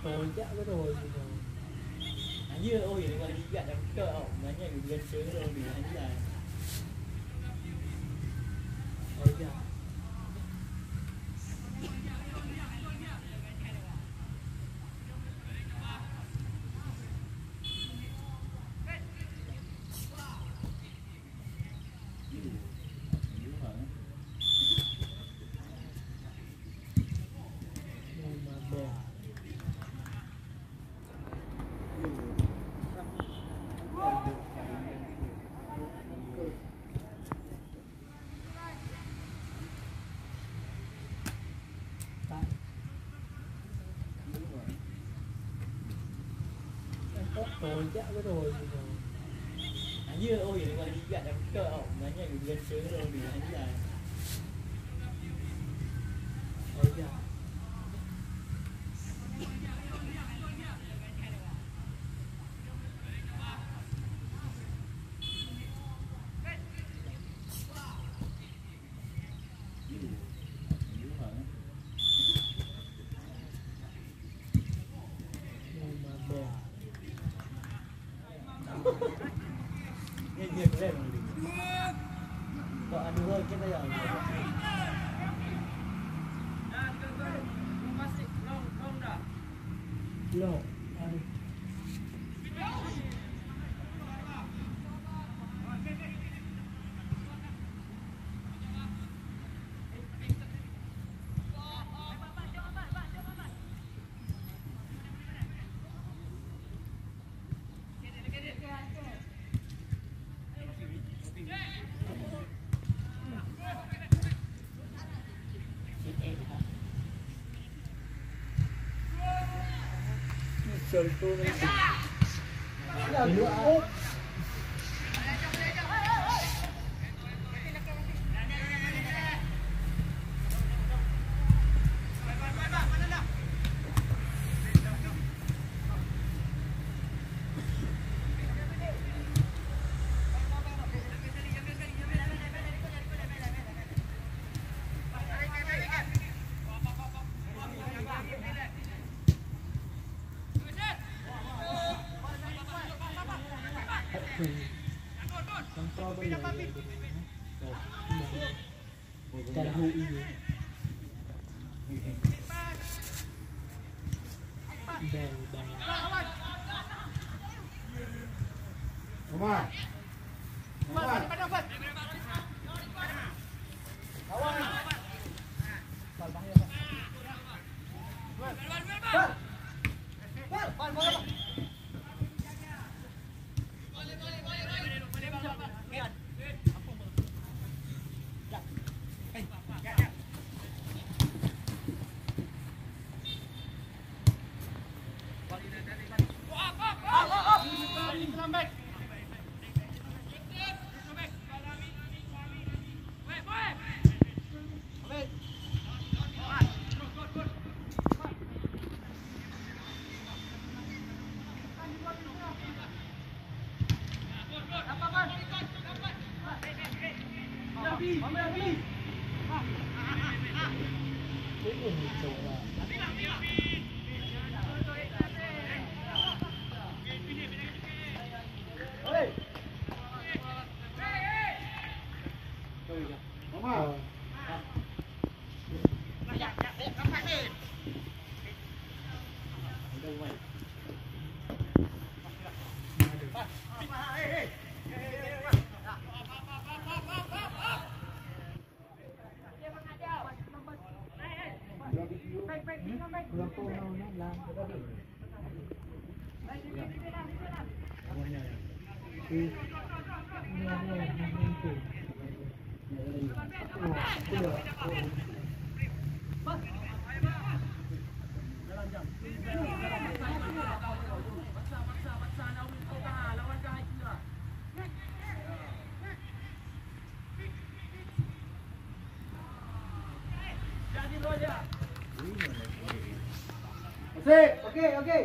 Thôi chắc cái rồi. Như ôi ini kalau juga dan ke banyak juga cerita di sana. Oh ya. Thôi chắc cái rồi. Như ôi ini kalau juga dan ke banyak juga cerita di sana. Oh ya. Ini keren ini. Kok aduh kita ya. Belum. Aduh. Satu ni. Dua. Kontrol boleh. Cara UI. Bang. Omar.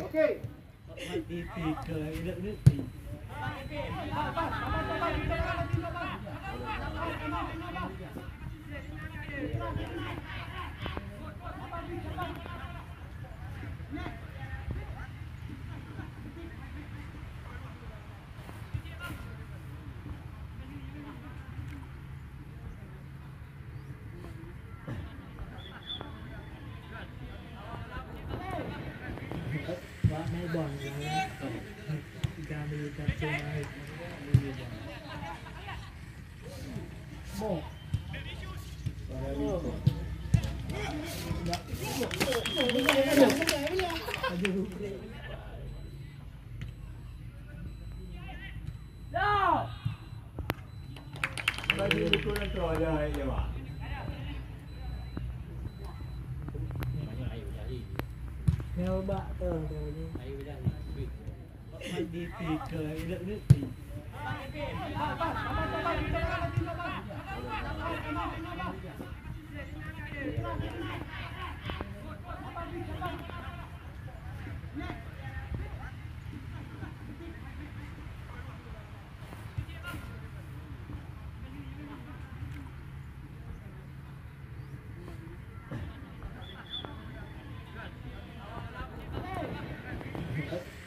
Okey. Mati ke hidup ni. การบริการเจอมาโม่อายุเด็ก Bagi buku dan terus ada je pak. Banyak air berjari. แนวบะเออเดี๋ยวนี้ Air berjari.มันดีปีกเคยเลือกนึกปี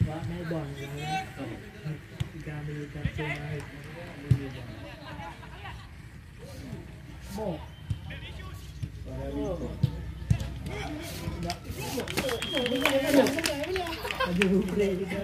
ว่าในบ่อนแล้วการบริการเจอมาโม่อายุเด็ก